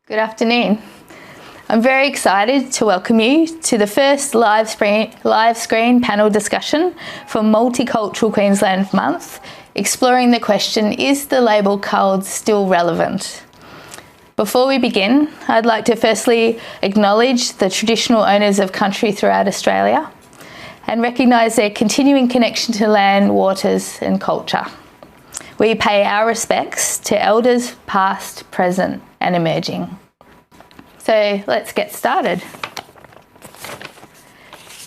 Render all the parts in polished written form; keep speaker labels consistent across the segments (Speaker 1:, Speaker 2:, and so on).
Speaker 1: Good afternoon. I'm very excited to welcome you to the first live screen panel discussion for Multicultural Queensland Month, exploring the question, is the label CALD still relevant? Before we begin, I'd like to firstly acknowledge the traditional owners of country throughout Australia and recognise their continuing connection to land, waters and culture. We pay our respects to elders past, present and emerging. So let's get started.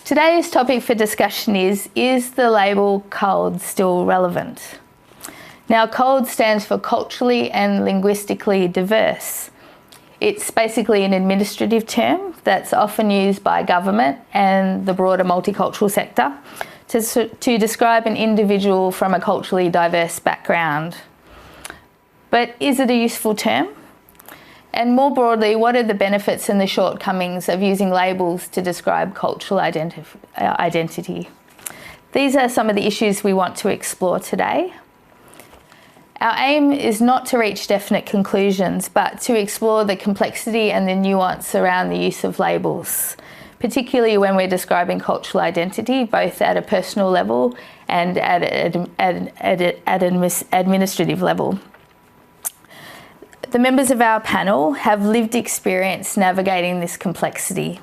Speaker 1: Today's topic for discussion is the label CALD still relevant? Now, CALD stands for culturally and linguistically diverse. It's basically an administrative term that's often used by government and the broader multicultural sector to describe an individual from a culturally diverse background. But is it a useful term? And more broadly, what are the benefits and the shortcomings of using labels to describe cultural identity? These are some of the issues we want to explore today. Our aim is not to reach definite conclusions, but to explore the complexity and the nuance around the use of labels, particularly when we're describing cultural identity, both at a personal level and at an administrative level. The members of our panel have lived experience navigating this complexity,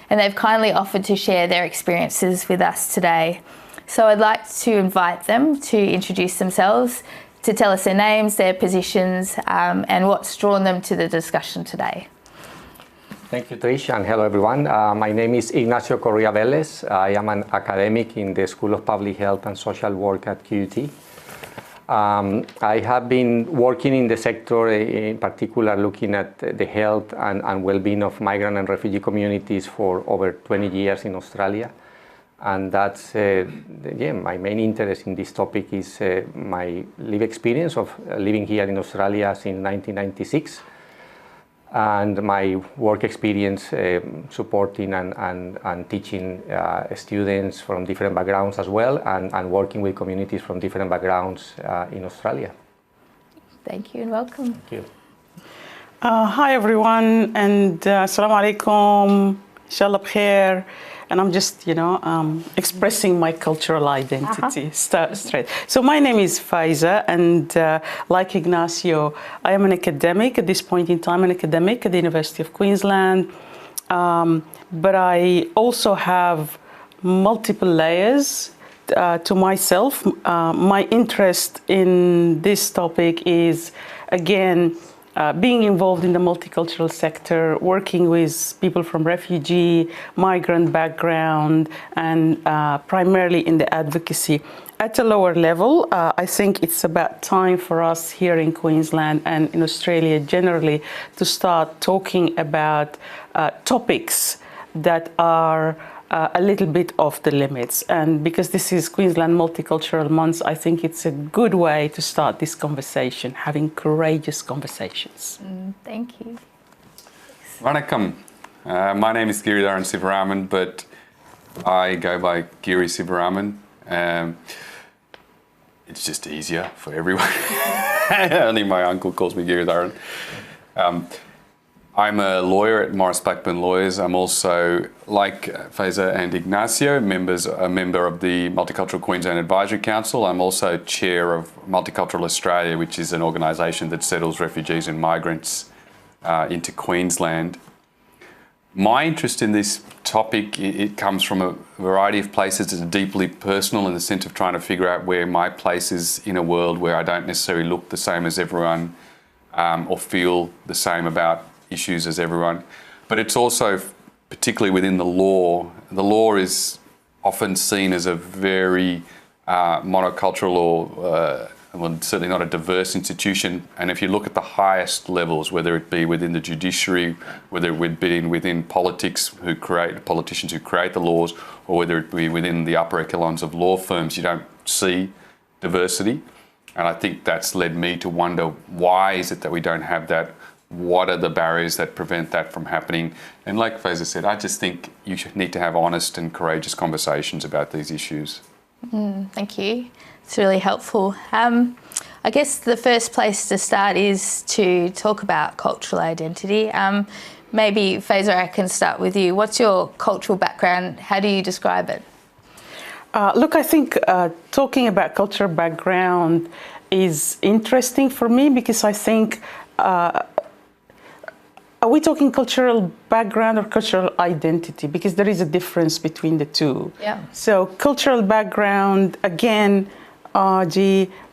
Speaker 1: and they've kindly offered to share their experiences with us today. So I'd like to invite them to introduce themselves, to tell us their names, their positions, and what's drawn them to the discussion today.
Speaker 2: Thank you, Trish, and hello everyone. My name is Ignacio Correa-Velez. I am an academic in the School of Public Health and Social Work at QUT. I have been working in the sector, in particular looking at the health and well-being of migrant and refugee communities for over 20 years in Australia. And that's, my main interest in this topic is my lived experience of living here in Australia since 1996. And my work experience supporting and teaching students from different backgrounds as well, and working with communities from different backgrounds in Australia.
Speaker 1: Thank you and welcome.
Speaker 2: Thank you.
Speaker 3: Hi everyone, and assalamu alaikum, inshallah bkhair. And I'm just, expressing my cultural identity straight. So my name is Faiza, and like Ignacio, I am an academic at this point in time, an academic at the University of Queensland. But I also have multiple layers to myself. My interest in this topic is, again, being involved in the multicultural sector, working with people from refugee, migrant background, and primarily in the advocacy. At a lower level, I think it's about time for us here in Queensland and in Australia generally to start talking about topics that are a little bit off the limits. And because this is Queensland Multicultural Month, I think it's a good way to start this conversation, having courageous conversations.
Speaker 1: Thank you.
Speaker 4: Vanakkam. My name is Giridharan Sivaraman, but I go by Giri Sivaraman. It's just easier for everyone. Only my uncle calls me Giridharan. I'm a lawyer at Morris Blackburn Lawyers. I'm also, like Faiza and Ignacio, a member of the Multicultural Queensland Advisory Council. I'm also chair of Multicultural Australia, which is an organisation that settles refugees and migrants into Queensland. My interest in this topic, it comes from a variety of places. It's deeply personal in the sense of trying to figure out where my place is in a world where I don't necessarily look the same as everyone or feel the same about issues as everyone. But it's also, particularly within the law is often seen as a very monocultural or certainly not a diverse institution. And if you look at the highest levels, whether it be within the judiciary, whether it would be within politics, politicians who create the laws, or whether it be within the upper echelons of law firms, you don't see diversity. And I think that's led me to wonder, why is it that we don't have that? What are the barriers that prevent that from happening? And like Faiza said, I just think you need to have honest and courageous conversations about these issues.
Speaker 1: Thank you. It's really helpful. I guess the first place to start is to talk about cultural identity. Maybe Faiza, I can start with you. What's your cultural background? How do you describe it?
Speaker 3: Look, I think talking about cultural background is interesting for me because I think, are we talking cultural background or cultural identity? Because there is a difference between the two.
Speaker 1: Yeah.
Speaker 3: So cultural background, again,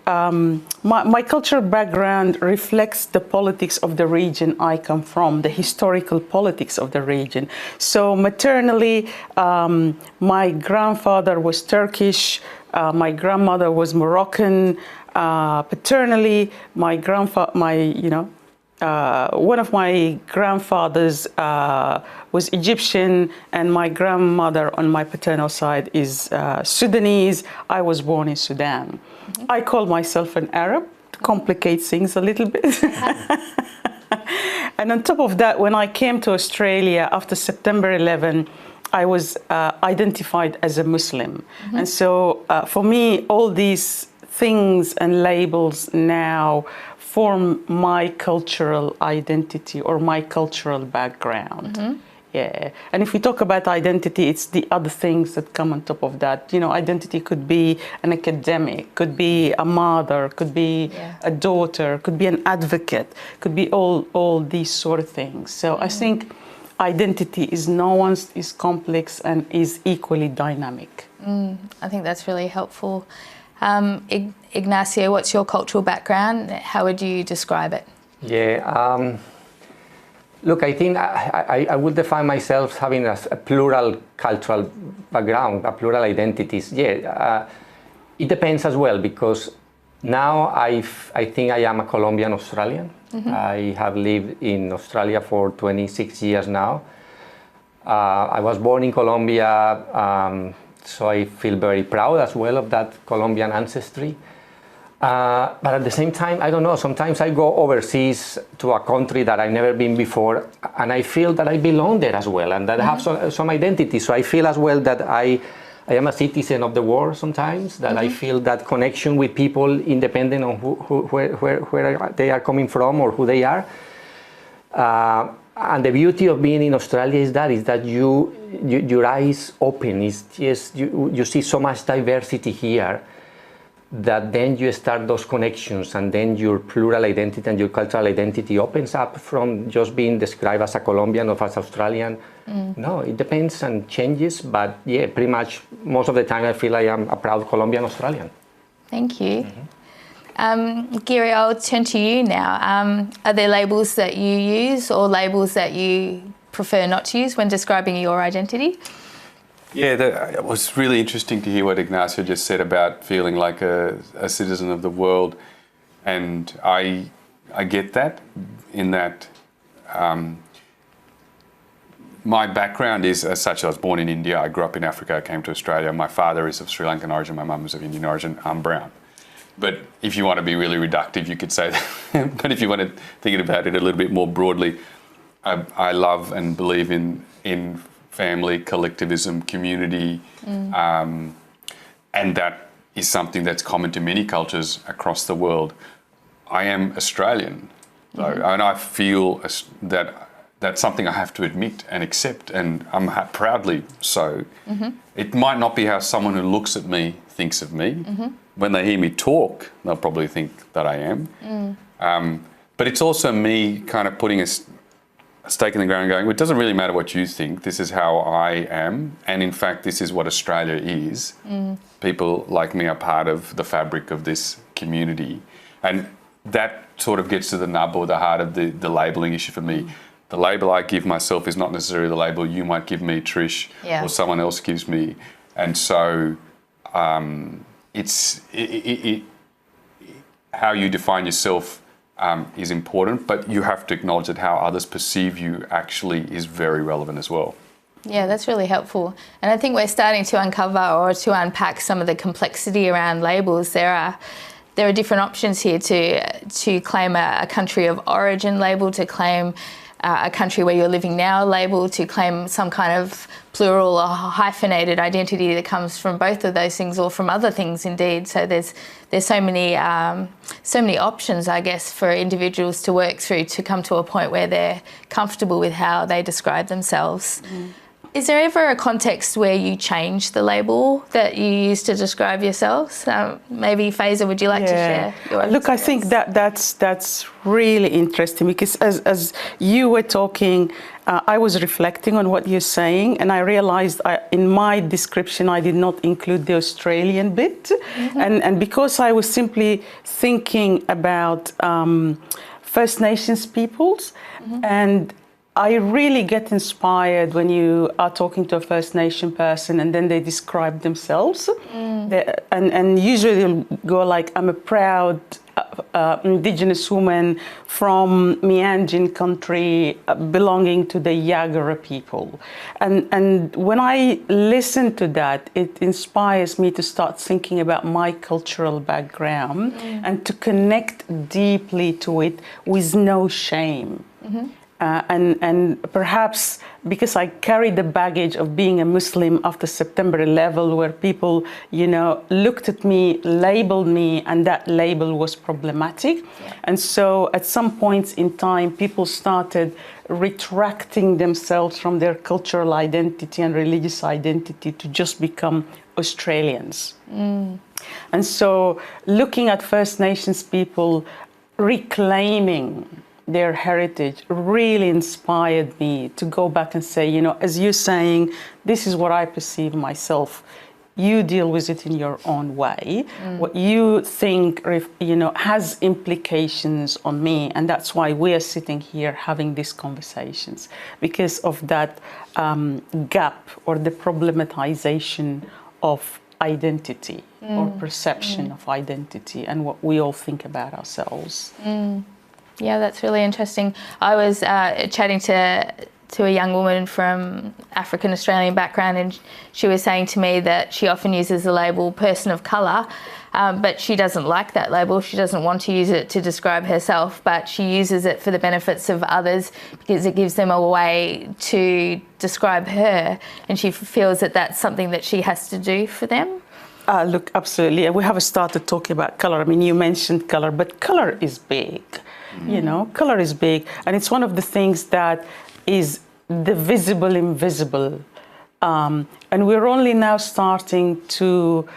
Speaker 3: my cultural background reflects the politics of the region I come from, the historical politics of the region. So maternally, my grandfather was Turkish, my grandmother was Moroccan. Paternally, one of my grandfathers was Egyptian, and my grandmother on my paternal side is Sudanese. I was born in Sudan. Mm-hmm. I call myself an Arab to complicate things a little bit. And on top of that, when I came to Australia after September 11, I was identified as a Muslim. Mm-hmm. And so for me, all these things and labels now form my cultural identity or my cultural background. Mm-hmm. Yeah. And if we talk about identity, it's the other things that come on top of that. You know, identity could be an academic, could be a mother, could be a daughter, could be an advocate, could be all these sort of things. So I think identity is nuanced, is complex, and is equally dynamic.
Speaker 1: I think that's really helpful. Ignacio, what's your cultural background? How would you describe it?
Speaker 2: Yeah, look, I think I would define myself having a plural cultural background, a plural identities. Yeah, it depends as well, because now I think I am a Colombian Australian. Mm-hmm. I have lived in Australia for 26 years now. I was born in Colombia, so I feel very proud as well of that Colombian ancestry. But at the same time, I don't know, sometimes I go overseas to a country that I've never been before, and I feel that I belong there as well, and that I have some identity. So I feel as well that I am a citizen of the world sometimes, that I feel that connection with people independent of where they are coming from or who they are. And the beauty of being in Australia is that your eyes open. It's just, you see so much diversity here, that then you start those connections, and then your plural identity and your cultural identity opens up from just being described as a Colombian or as Australian. No, it depends and changes, but yeah, pretty much most of the time I feel I am a proud Colombian Australian.
Speaker 1: Thank you. Giri, I'll turn to you now. Are there labels that you use or labels that you prefer not to use when describing your identity?
Speaker 4: Yeah, it was really interesting to hear what Ignacio just said about feeling like a citizen of the world, and I get that, in that my background is as such. I was born in India, I grew up in Africa, I came to Australia. My father is of Sri Lankan origin, my mum is of Indian origin, I'm brown. But if you want to be really reductive, you could say that. But if you want to think about it a little bit more broadly, I love and believe in family, collectivism, community, and that is something that's common to many cultures across the world. I am Australian, and I feel that that's something I have to admit and accept, and I'm proudly so. It might not be how someone who looks at me thinks of me. When they hear me talk, they'll probably think that I am. But it's also me kind of putting a stake in the ground and going, well, it doesn't really matter what you think, this is how I am, and in fact this is what Australia is. People like me are part of the fabric of this community, and that sort of gets to the nub or the heart of the labelling issue for me. The label I give myself is not necessarily the label you might give me, Trish, or someone else gives me, and so how you define yourself is important, but you have to acknowledge that how others perceive you actually is very relevant as well.
Speaker 1: Yeah, that's really helpful. And I think we're starting to uncover or to unpack some of the complexity around labels. There are different options here to claim a country of origin label, to claim a country where you're living now label, to claim some kind of plural or hyphenated identity that comes from both of those things or from other things indeed. So there's so many options, I guess, for individuals to work through to come to a point where they're comfortable with how they describe themselves. Is there ever a context where you change the label that you use to describe yourselves? Maybe Faiza, would you like to share your
Speaker 3: Look, I think that's really interesting, because as you were talking, I was reflecting on what you're saying, and I realized in my description I did not include the Australian bit. And because I was simply thinking about First Nations peoples, and I really get inspired when you are talking to a First Nation person and then they describe themselves. And usually they'll go like, I'm a proud Indigenous woman from Mianjin country belonging to the Yagara people. And when I listen to that, it inspires me to start thinking about my cultural background and to connect deeply to it with no shame. And perhaps because I carry the baggage of being a Muslim after September 11, where people, looked at me, labeled me, and that label was problematic. And so at some points in time, people started retracting themselves from their cultural identity and religious identity to just become Australians. And so looking at First Nations people reclaiming their heritage really inspired me to go back and say, as you're saying, this is what I perceive myself. You deal with it in your own way. What you think, has implications on me, and that's why we are sitting here having these conversations, because of that gap or the problematization of identity or perception of identity and what we all think about ourselves.
Speaker 1: Yeah, that's really interesting. I was chatting to a young woman from African Australian background, and she was saying to me that she often uses the label person of colour, but she doesn't like that label. She doesn't want to use it to describe herself, but she uses it for the benefits of others because it gives them a way to describe her, and she feels that that's something that she has to do for them.
Speaker 3: Look, absolutely. We haven't started talking about colour. I mean, you mentioned colour, but colour is big. Colour is big, and it's one of the things that is the visible invisible. And we're only now starting to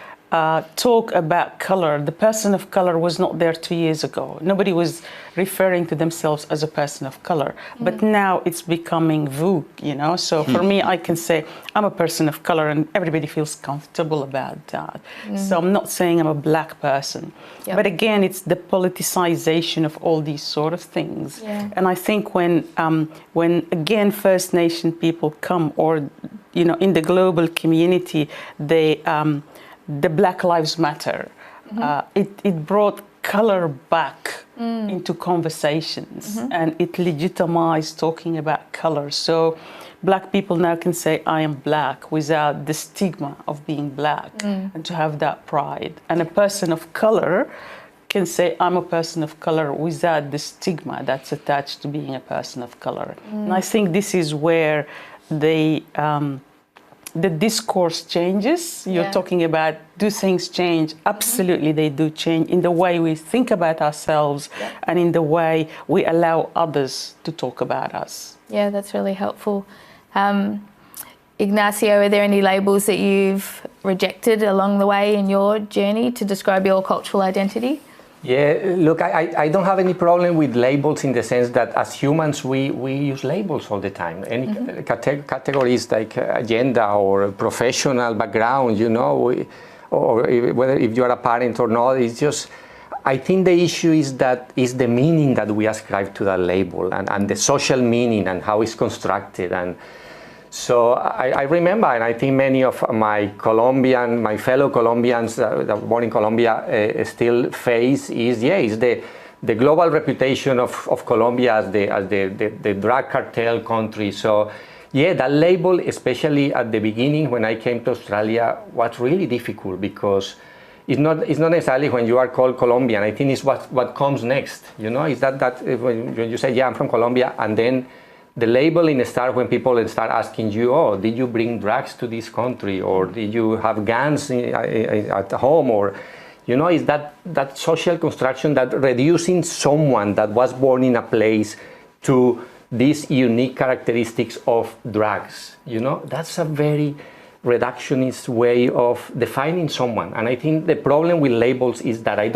Speaker 3: talk about colour. The person of colour was not there 2 years ago. Nobody was referring to themselves as a person of colour. But now it's becoming vogue, So for me, I can say I'm a person of colour, and everybody feels comfortable about that. So I'm not saying I'm a black person. But again, it's the politicization of all these sort of things. And I think when again First Nation people come, or in the global community, the Black Lives Matter, it brought colour back into conversations, and it legitimized talking about colour. So black people now can say, I am black, without the stigma of being black, and to have that pride. And a person of colour can say, I'm a person of colour, without the stigma that's attached to being a person of colour. And I think this is where the discourse changes. You're talking about, do things change? Absolutely, they do change in the way we think about ourselves and in the way we allow others to talk about us.
Speaker 1: Yeah, that's really helpful. Ignacio, are there any labels that you've rejected along the way in your journey to describe your cultural identity?
Speaker 2: Yeah, look, I don't have any problem with labels, in the sense that as humans we use labels all the time. Any categories like agenda or professional background, or whether if you are a parent or not, it's just, I think the issue is the meaning that we ascribe to that label, and the social meaning and how it's constructed. And so I remember, and I think many of my fellow Colombians that were born in Colombia still face is the global reputation of Colombia as the drug cartel country. So that label, especially at the beginning when I came to Australia, was really difficult, because it's not necessarily when you are called Colombian. I think it's what comes next. Is that when you say, I'm from Colombia, and then the labeling starts when people start asking you, oh, did you bring drugs to this country, or did you have guns at home, or is that social construction, that reducing someone that was born in a place to these unique characteristics of drugs. That's a very reductionist way of defining someone. And I think the problem with labels is that I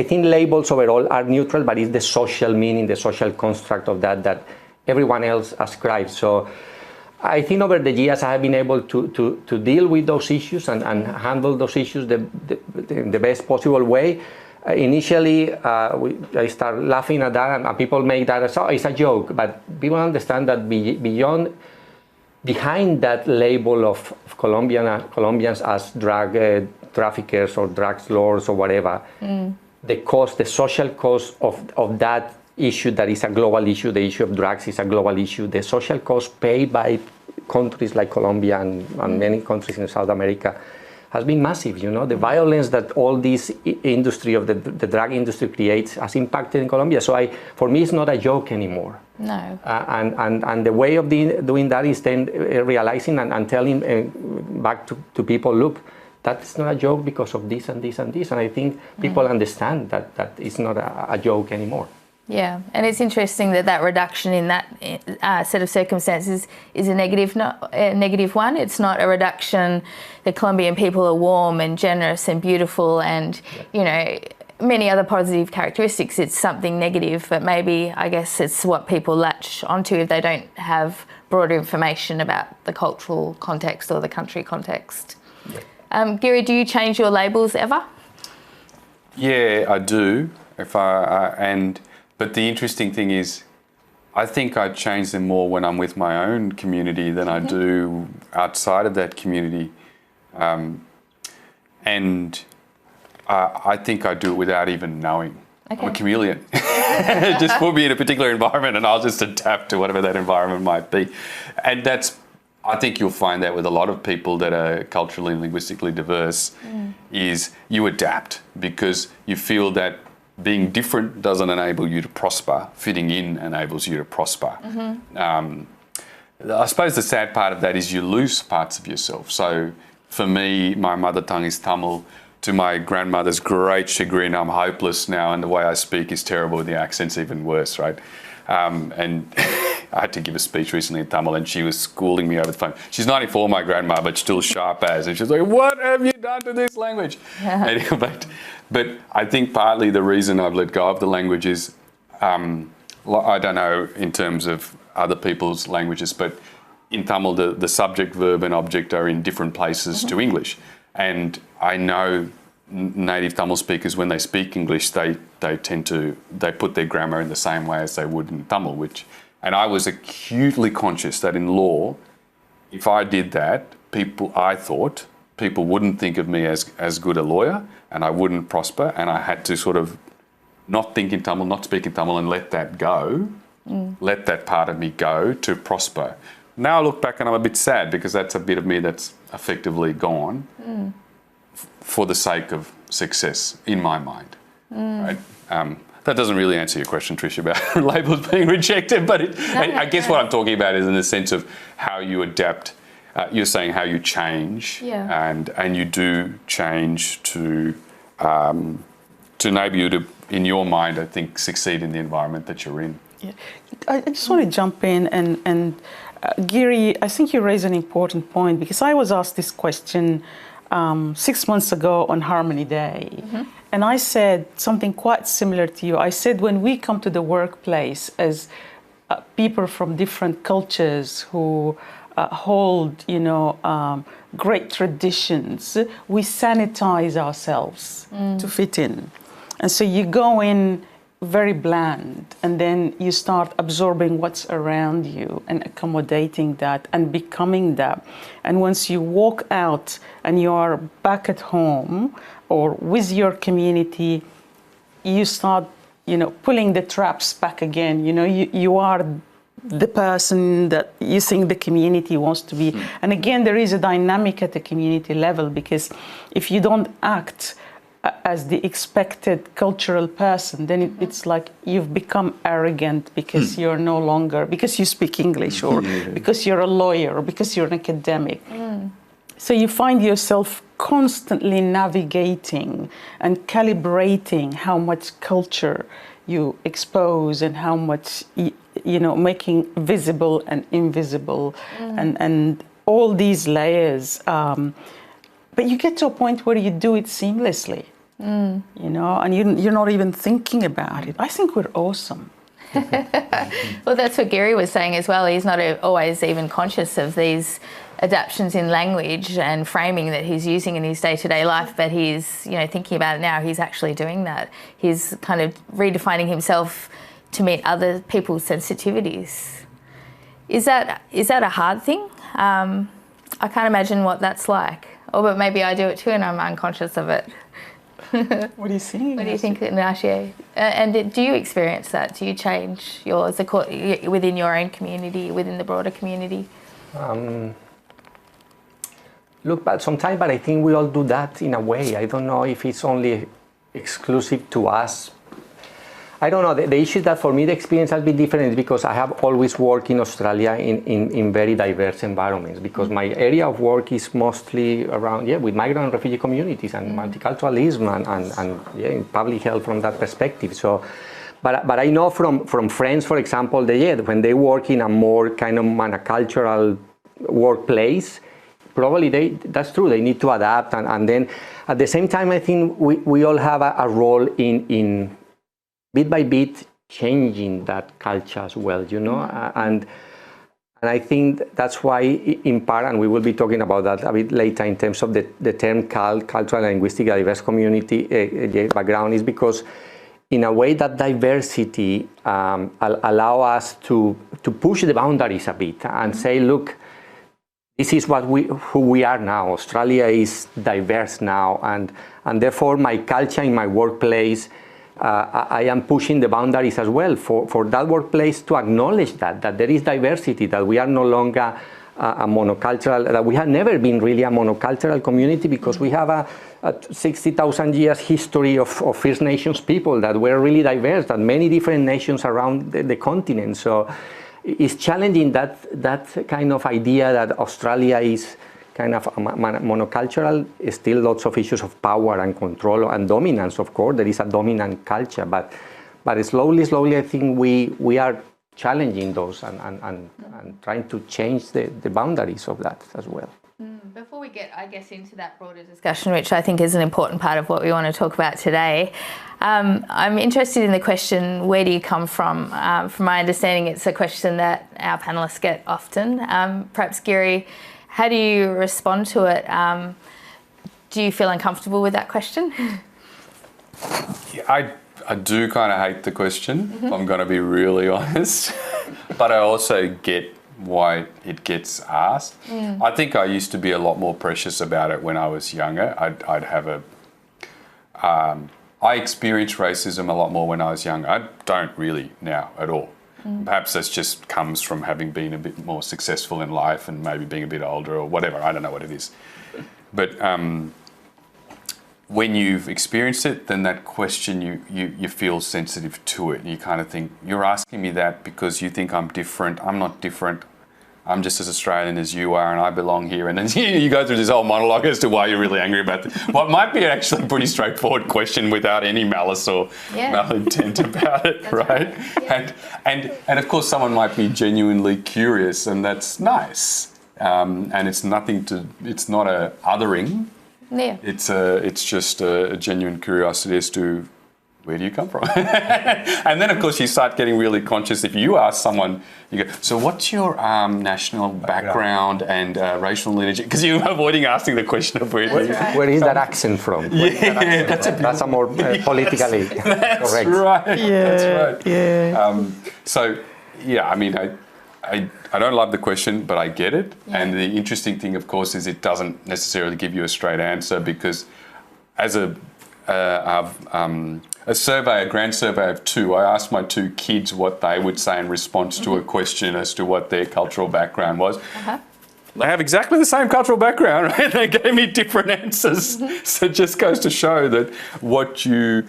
Speaker 2: think labels overall are neutral, but it's the social meaning, the social construct of that everyone else ascribes. So I think over the years I have been able to deal with those issues and handle those issues the best possible way. Initially, I start laughing at that, and people make that as, oh, it's a joke. But people understand that behind that label of Colombians as drug traffickers or drug lords or whatever, the social cost of that issue, that is a global issue, the issue of drugs is a global issue, the social cost paid by countries like Colombia and many countries in South America has been massive. The violence that all this industry of the drug industry creates has impacted in Colombia. So for me, it's not a joke anymore.
Speaker 1: No.
Speaker 2: And the way of doing that is then realizing and telling back to people, look, that's not a joke because of this and this and this. And I think people understand that it's not a joke anymore.
Speaker 1: Yeah, and it's interesting that reduction in that set of circumstances is a negative one. It's not a reduction. The Colombian people are warm and generous and beautiful and, many other positive characteristics. It's something negative, but maybe, I guess, it's what people latch onto if they don't have broader information about the cultural context or the country context. Yeah. Giri, do you change your labels ever?
Speaker 4: Yeah, I do. But the interesting thing is, I think I change them more when I'm with my own community than I do outside of that community. I think I do it without even knowing. Okay. I'm a chameleon. Just put me in a particular environment and I'll just adapt to whatever that environment might be. And I think you'll find that with a lot of people that are culturally and linguistically diverse, is you adapt because you feel that being different doesn't enable you to prosper. Fitting in enables you to prosper. I suppose the sad part of that is you lose parts of yourself. So for me, my mother tongue is Tamil. To my grandmother's great chagrin, I'm hopeless now, and the way I speak is terrible. The accent's even worse, right? And I had to give a speech recently in Tamil, and she was schooling me over the phone. She's 94, my grandma, but still sharp as. And she's like, "What have you done to this language?" But I think partly the reason I've let go of the language is, I don't know in terms of other people's languages, but in Tamil, the subject, verb and object are in different places to English. And I know native Tamil speakers, when they speak English, they put their grammar in the same way as they would in Tamil, and I was acutely conscious that in law, if I did that, I thought people wouldn't think of me as good a lawyer, and I wouldn't prosper, and I had to sort of not think in Tamil, not speak in Tamil, and let that go, let that part of me go to prosper. Now I look back and I'm a bit sad because that's a bit of me that's effectively gone for the sake of success in my mind. Right? That doesn't really answer your question, Trish, about labels being rejected, but I guess what I'm talking about is in the sense of how you adapt. You're saying how you change, and you do change to enable you to, in your mind, I think, succeed in the environment that you're in.
Speaker 3: Yeah. I just want to jump in and Giri, I think you raise an important point because I was asked this question 6 months ago on Harmony Day. And I said something quite similar to you. I said when we come to the workplace as people from different cultures who hold, great traditions, we sanitize ourselves to fit in. And so you go in very bland, and then you start absorbing what's around you and accommodating that and becoming that. And once you walk out and you are back at home or with your community, you start, pulling the traps back again. You are the person that you think the community wants to be. And again, there is a dynamic at the community level because if you don't act as the expected cultural person, then it's like you've become arrogant because you're no longer, because you speak English, or because you're a lawyer, or because you're an academic. So you find yourself constantly navigating and calibrating how much culture you expose and how much, making visible and invisible and all these layers. But you get to a point where you do it seamlessly, and you're not even thinking about it. I think we're awesome.
Speaker 1: Well, that's what Giri was saying as well. He's not always even conscious of these adaptations in language and framing that he's using in his day-to-day life, but he's, thinking about it now. He's actually doing that. He's kind of redefining himself to meet other people's sensitivities. Is that a hard thing? I can't imagine what that's like. Or but maybe I do it too and I'm unconscious of it.
Speaker 3: What do you think?
Speaker 1: What do you think, Ignacio? And do you experience that? Do you change yours within your own community, within the broader community?
Speaker 2: Look, but I think we all do that in a way. I don't know if it's only exclusive to us. I don't know. The issue that for me the experience has been different because I have always worked in Australia in very diverse environments, because my area of work is mostly around, with migrant and refugee communities and multiculturalism and in public health from that perspective. So, but I know from friends, for example, when they work in a more kind of monocultural workplace, probably that's true. They need to adapt, and then at the same time, I think we all have a role in bit by bit changing that culture as well, and I think that's why, in part, and we will be talking about that a bit later in terms of the term CALD, cultural and linguistically diverse community background, is because in a way that diversity allow us to push the boundaries a bit and say, look, this is who we are now. Australia is diverse now, and therefore my culture in my workplace, I am pushing the boundaries as well for that workplace to acknowledge that there is diversity, that we are no longer a monocultural, that we have never been really a monocultural community, because we have a 60,000 years history of First Nations people that were really diverse, that many different nations around the continent. So it's challenging that kind of idea that Australia is kind of monocultural. Still lots of issues of power and control and dominance, of course. There is a dominant culture, but slowly, I think we are challenging those and trying to change the boundaries of that as well.
Speaker 1: Before we get, I guess, into that broader discussion, which I think is an important part of what we want to talk about today, I'm interested in the question, where do you come from? From my understanding, it's a question that our panellists get often. Perhaps, Giri, how do you respond to it? Do you feel uncomfortable with that question?
Speaker 4: I do kind of hate the question, if I'm going to be really honest. But I also get why it gets asked. I think I used to be a lot more precious about it when I was younger. I'd have I experienced racism a lot more when I was younger. I don't really now at all. Perhaps this just comes from having been a bit more successful in life and maybe being a bit older or whatever. I don't know what it is. But when you've experienced it, then that question, you feel sensitive to it. And you kind of think, you're asking me that because you think I'm different. I'm not different. I'm just as Australian as you are, and I belong here. And then you go through this whole monologue as to why you're really angry about it. What might be actually a pretty straightforward question without any malice or malintent about it, right? Yeah. And of course, someone might be genuinely curious, and that's nice. And it's not a othering.
Speaker 1: Yeah.
Speaker 4: It's just a genuine curiosity as to, where do you come from? And then, of course, you start getting really conscious. If you ask someone, you go, so what's your national background and racial lineage? Because you're avoiding asking the question of
Speaker 2: where is that accent from? That's a more politically correct.
Speaker 4: Right.
Speaker 3: Yeah,
Speaker 4: that's right.
Speaker 3: Yeah.
Speaker 4: So, yeah, I mean, I don't love the question, but I get it. Yeah. And the interesting thing, of course, is it doesn't necessarily give you a straight answer, because as a grand survey of 2, I asked my 2 kids what they would say in response to a question as to what their cultural background was. they have exactly the same cultural background, right? They gave me different answers. So it just goes to show that what you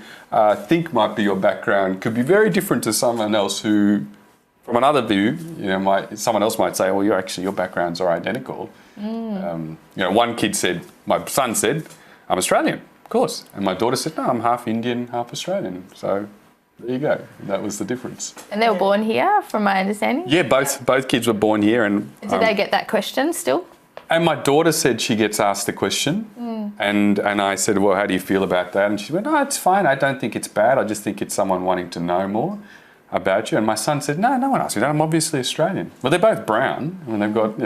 Speaker 4: think might be your background could be very different to someone else who, from another view, someone else might say, well, your backgrounds are identical. One kid said, my son said, I'm Australian, of course. And my daughter said, no, I'm half Indian, half Australian. So there you go. That was the difference.
Speaker 1: And they were born here, from my understanding?
Speaker 4: Yeah, both kids were born here. And
Speaker 1: did they get that question still?
Speaker 4: And my daughter said she gets asked the question. And I said, well, how do you feel about that? And she went, no, it's fine. I don't think it's bad. I just think it's someone wanting to know more about you. And my son said, no one asked me that. I'm obviously Australian. Well, they're both brown. And they've got,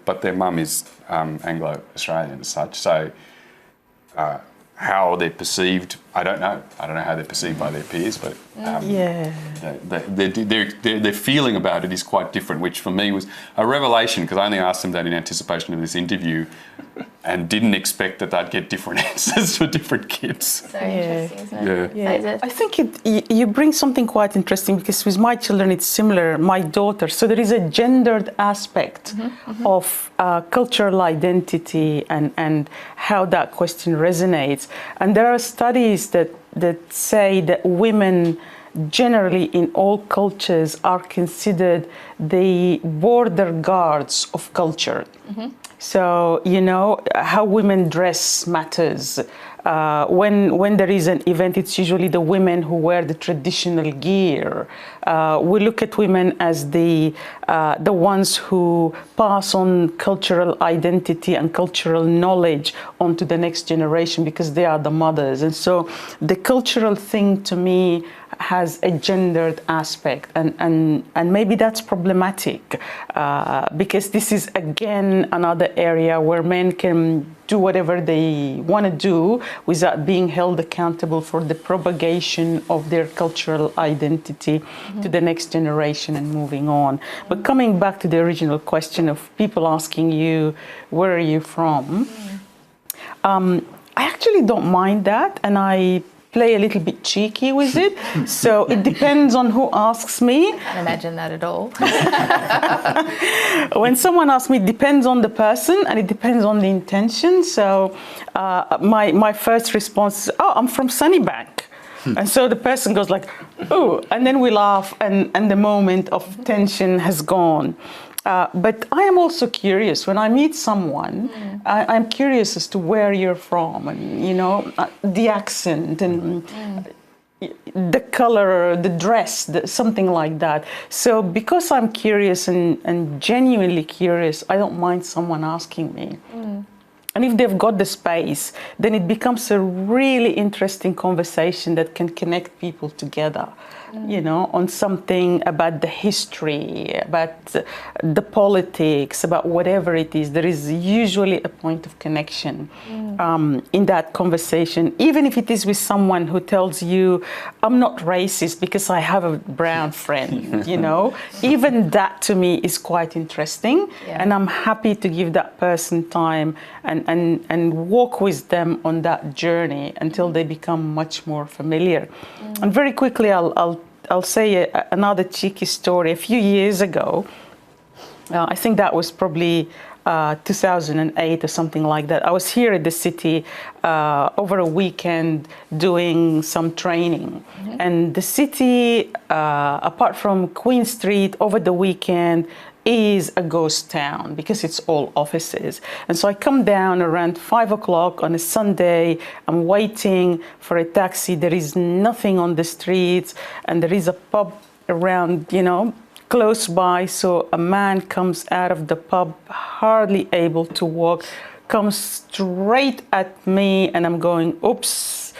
Speaker 4: but their mum is Anglo-Australian as such. So how they're perceived, I don't know. I don't know how they're perceived by their peers, but their feeling about it is quite different, which for me was a revelation, because I only asked them that in anticipation of this interview and didn't expect that they'd get different answers for different kids.
Speaker 1: So interesting, isn't it?
Speaker 3: Yeah. I think you bring something quite interesting, because with my children it's similar, my daughter. So there is a gendered aspect of cultural identity and how that question resonates. And there are studies that say that women generally in all cultures are considered the border guards of culture. So, how women dress matters. When there is an event, it's usually the women who wear the traditional gear. We look at women as the ones who pass on cultural identity and cultural knowledge onto the next generation, because they are the mothers. And so the cultural thing to me has a gendered aspect, and maybe that's problematic, because this is again another area where men can do whatever they want to do without being held accountable for the propagation of their cultural identity to the next generation and moving on. But coming back to the original question of people asking you, where are you from? I actually don't mind that, and I play a little bit cheeky with it. So it depends on who asks me.
Speaker 1: I can't imagine that at all.
Speaker 3: When someone asks me, it depends on the person and it depends on the intention. So my first response is, oh, I'm from Sunnybank. And so the person goes like, oh, and then we laugh, and the moment of tension has gone. But I am also curious. When I meet someone, I'm curious as to where you're from, and the accent and the color, the dress, something like that. So because I'm curious and genuinely curious, I don't mind someone asking me. And if they've got the space, then it becomes a really interesting conversation that can connect people together, on something about the history, about the politics, about whatever it is. There is usually a point of connection in that conversation, even if it is with someone who tells you, I'm not racist because I have a brown friend, Even that to me is quite interesting. Yeah. And I'm happy to give that person time and walk with them on that journey until they become much more familiar. And very quickly, I'll say another cheeky story. A few years ago, I think that was probably 2008 or something like that. I was here at the city over a weekend doing some training. And the city, apart from Queen Street, over the weekend, is a ghost town because it's all offices. And so I come down around 5 o'clock on a Sunday. I'm waiting for a taxi. There is nothing on the streets, and there is a pub around, close by. So a man comes out of the pub, hardly able to walk, comes straight at me, and I'm going, oops.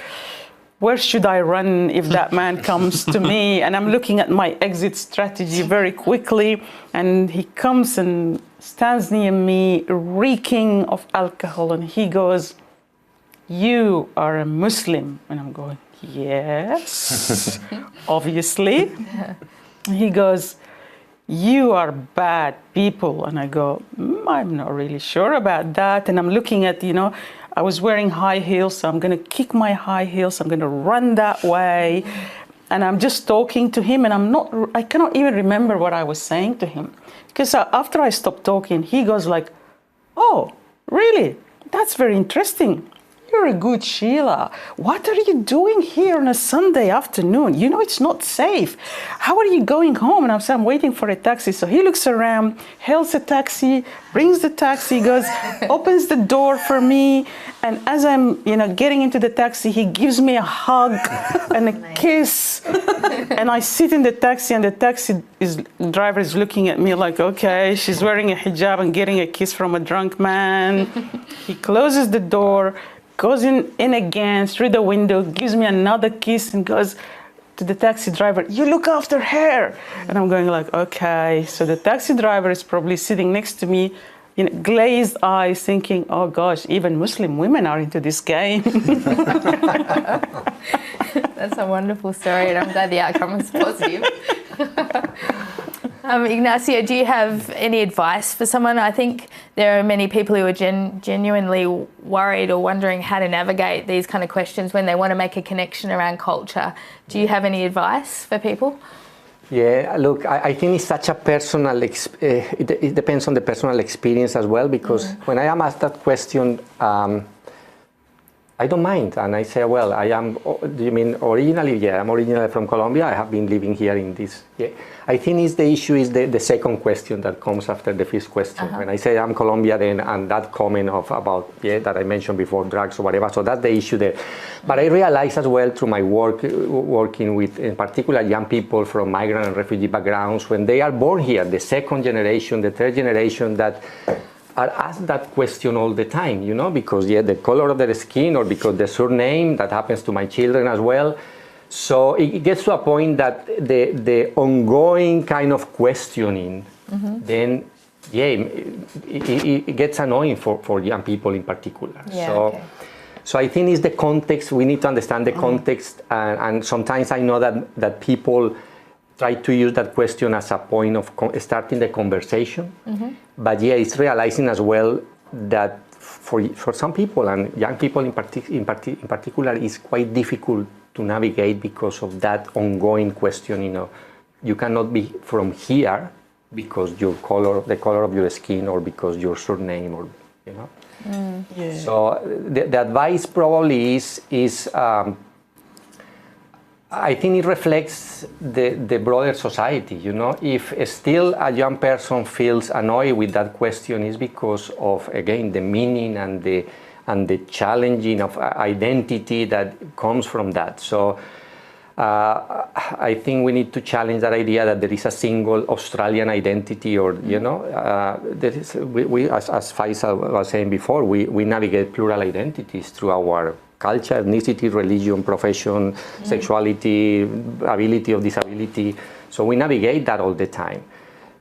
Speaker 3: Where should I run if that man comes to me? And I'm looking at my exit strategy very quickly. And he comes and stands near me, reeking of alcohol. And he goes, you are a Muslim. And I'm going, yes, obviously. And he goes, you are bad people. And I go, I'm not really sure about that. And I'm looking at, I was wearing high heels, so I'm going to kick my high heels. I'm going to run that way. And I'm just talking to him, and I cannot even remember what I was saying to him. Because after I stopped talking, he goes like, Oh, really? That's very interesting. You're a good Sheila. What are you doing here on a Sunday afternoon? You know it's not safe. How are you going home? And I'm waiting for a taxi. So he looks around, hails a taxi, brings the taxi, goes, opens the door for me. And as I'm, getting into the taxi, he gives me a hug and a kiss. And I sit in the taxi, and the taxi driver is looking at me like, okay, she's wearing a hijab and getting a kiss from a drunk man. He closes the door, goes in again through the window, gives me another kiss, and goes to the taxi driver, you look after her. And I'm going like, okay. So the taxi driver is probably sitting next to me, glazed eyes, thinking, oh gosh, even Muslim women are into this game.
Speaker 1: That's a wonderful story, and I'm glad the outcome was positive. Ignacio, do you have any advice for someone? I think there are many people who are genuinely worried or wondering how to navigate these kind of questions when they want to make a connection around culture. Do you have any advice for people?
Speaker 2: Yeah, look, I think it's such a personal, it depends on the personal experience as well, because when I am asked that question, I don't mind, and I say, well, do you mean originally? Yeah, I'm originally from Colombia. I have been living here in this. Yeah. I think the issue is the second question that comes after the first question. When I say I'm Colombia, then, and that comment about, that I mentioned before, drugs or whatever, so that's the issue there. But I realize as well through my working with, in particular, young people from migrant and refugee backgrounds, when they are born here, the second generation, the third generation, that are asked that question all the time, because the color of their skin, or because the surname, that happens to my children as well. So it gets to a point that the ongoing kind of questioning, then, it gets annoying for young people in particular.
Speaker 1: Yeah,
Speaker 2: So I think it's the context. We need to understand the context, and sometimes I know that people try to use that question as a point of starting the conversation. But it's realizing as well that for some people, and young people in particular, it's quite difficult to navigate because of that ongoing question. You cannot be from here because the color of your skin, or because your surname, or So the advice probably is I think it reflects the broader society. If still a young person feels annoyed with that question, is because of, again, the meaning and the challenging of identity that comes from that. So I think we need to challenge that idea that there is a single Australian identity, or there is, as Faiza was saying before, we navigate plural identities through our culture, ethnicity, religion, profession, sexuality, ability or disability. So we navigate that all the time.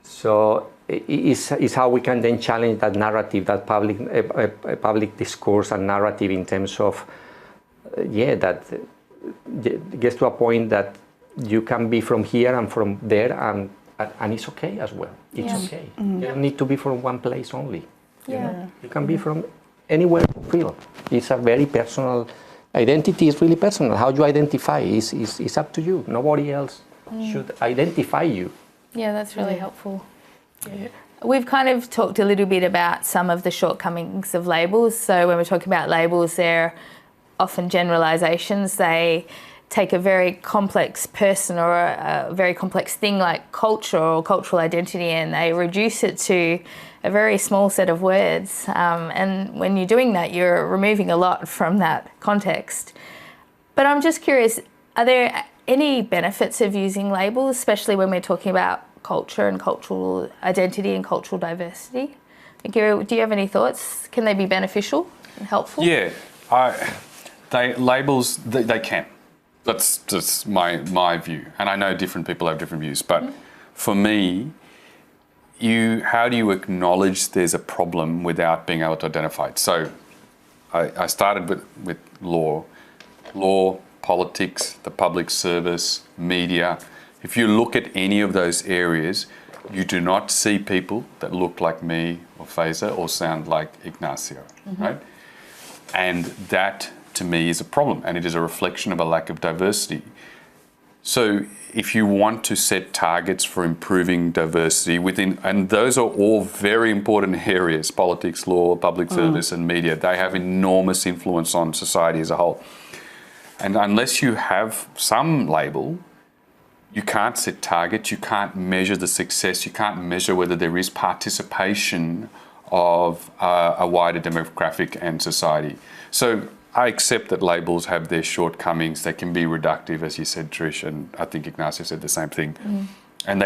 Speaker 2: So it's how we can then challenge that narrative, that public discourse and narrative, in terms of, that gets to a point that you can be from here and from there, and it's okay as well. It's okay. You don't need to be from one place only. You can be from anywhere you feel. It's a very personal, identity is really personal. How you identify is up to you. Nobody else should identify you.
Speaker 1: Yeah, that's really helpful. Yeah. We've kind of talked a little bit about some of the shortcomings of labels. So when we're talking about labels, they're often generalizations. They take a very complex person or a very complex thing like culture or cultural identity, and they reduce it to a very small set of words. And when you're doing that, you're removing a lot from that context. But I'm just curious, are there any benefits of using labels, especially when we're talking about culture and cultural identity and cultural diversity? Giri, do you have any thoughts? Can they be beneficial and helpful?
Speaker 4: Yeah, labels, they can. That's just my view. And I know different people have different views, but for me, how do you acknowledge there's a problem without being able to identify it? So I started with law, politics, the public service, media. If you look at any of those areas, you do not see people that look like me or Faiza or sound like Ignacio, right? And that, to me, is a problem, and it is a reflection of a lack of diversity. So if you want to set targets for improving diversity within, and those are all very important areas, politics, law, public service and media, they have enormous influence on society as a whole. And unless you have some label, you can't set targets, you can't measure the success, you can't measure whether there is participation of a wider demographic and society. So I accept that labels have their shortcomings. They can be reductive, as you said, Trish, and I think Ignacio said the same thing. And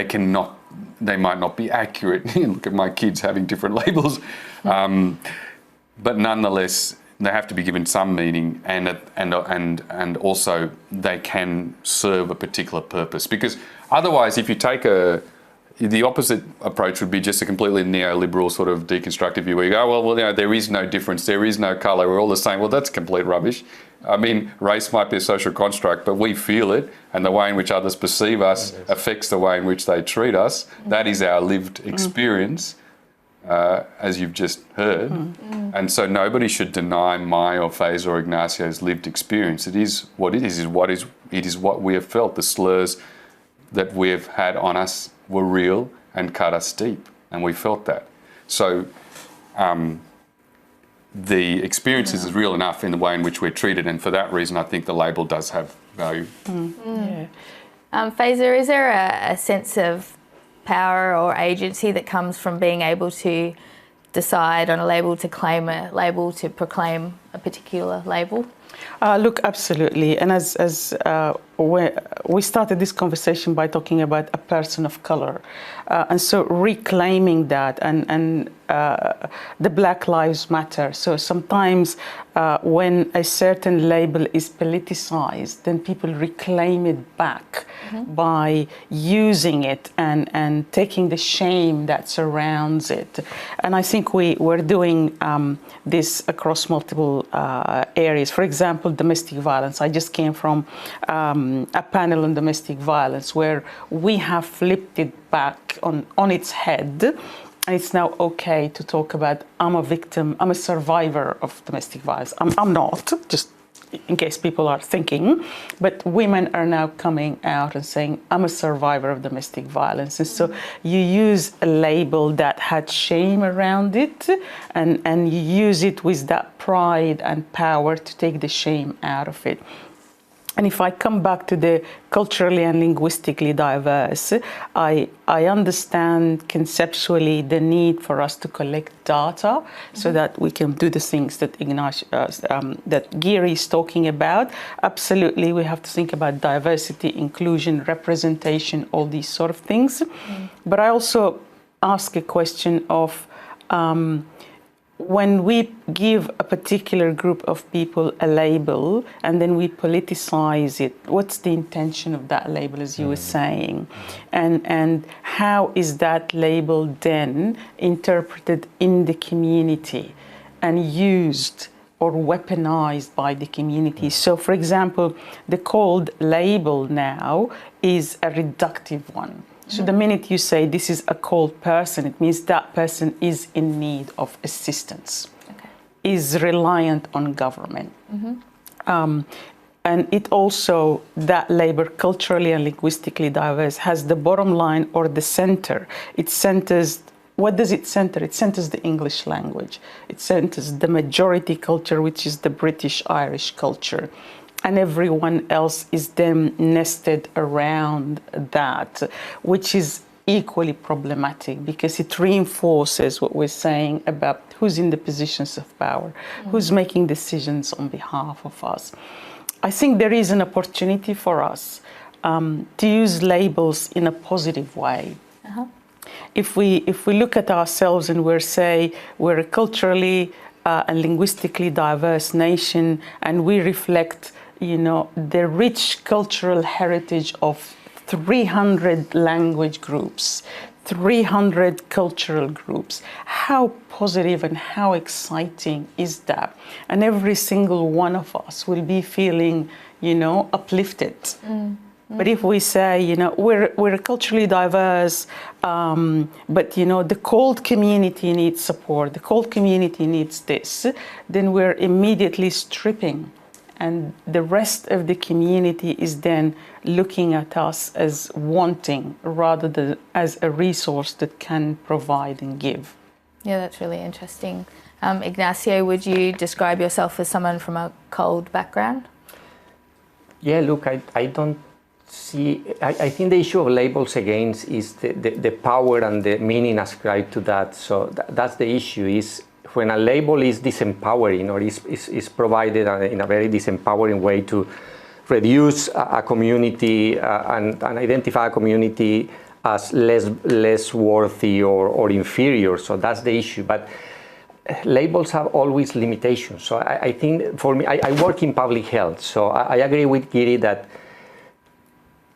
Speaker 4: they might not be accurate. Look at my kids having different labels. But nonetheless, they have to be given some meaning, and also they can serve a particular purpose. Because otherwise, if you take the opposite approach would be just a completely neoliberal sort of deconstructive view where you go, well, you know, there is no difference, there is no colour, we're all the same. Well, that's complete rubbish. I mean, race might be a social construct, but we feel it, and the way in which others perceive us affects the way in which they treat us. That is our lived experience, as you've just heard. And so nobody should deny my or Faiza or Ignacio's lived experience. It is what it is. It is what we have felt. The slurs that we've had on us were real and cut us deep, and we felt that. So the experience is real enough in the way in which we're treated, and for that reason I think the label does have value.
Speaker 1: Faiza, is there a sense of power or agency that comes from being able to decide on a label, to claim a label, to proclaim a particular label?
Speaker 3: Look, absolutely. And as we started this conversation by talking about a person of color, and so reclaiming that, and the Black Lives Matter. So sometimes when a certain label is politicized, then people reclaim it back by using it and taking the shame that surrounds it. And I think we're doing this across multiple areas. For example, domestic violence. I just came from a panel on domestic violence where we have flipped it back on its head. And it's now okay to talk about, I'm a victim, I'm a survivor of domestic violence. I'm not, just in case people are thinking, but women are now coming out and saying, I'm a survivor of domestic violence. And so you use a label that had shame around it, and you use it with that pride and power to take the shame out of it. And if I come back to the culturally and linguistically diverse, I understand conceptually the need for us to collect data so that we can do the things that that Giri is talking about. Absolutely, we have to think about diversity, inclusion, representation, all these sort of things. But I also ask a question of, when we give a particular group of people a label and then we politicize it, what's the intention of that label, as you were saying? And how is that label then interpreted in the community and used or weaponized by the community? So, for example, the CALD label now is a reductive one. So the minute you say this is a CALD person, it means that person is in need of assistance, is reliant on government. And it also, that label, culturally and linguistically diverse, has the bottom line or the center. It centers, what does it center? It centers the English language. It centers the majority culture, which is the British-Irish culture. And everyone else is then nested around that, which is equally problematic because it reinforces what we're saying about who's in the positions of power, who's making decisions on behalf of us. I think there is an opportunity for us to use labels in a positive way. If we look at ourselves and we're a culturally and linguistically diverse nation, and we reflect the rich cultural heritage of 300 language groups, 300 cultural groups. How positive and how exciting is that? And every single one of us will be feeling, uplifted. But if we say, we're culturally diverse, but, the CALD community needs support, the CALD community needs this, then we're immediately stripping and the rest of the community is then looking at us as wanting rather than as a resource that can provide and give.
Speaker 1: Yeah, that's really interesting. Ignacio, would you describe yourself as someone from a CALD background?
Speaker 2: Yeah, look, I don't see, I think the issue of labels again is the power and the meaning ascribed to that. So that's the issue, is when a label is disempowering or is provided in a very disempowering way to reduce a community and identify a community as less worthy or inferior. So that's the issue. But labels have always limitations. So I think for me, I work in public health. So I agree with Giri that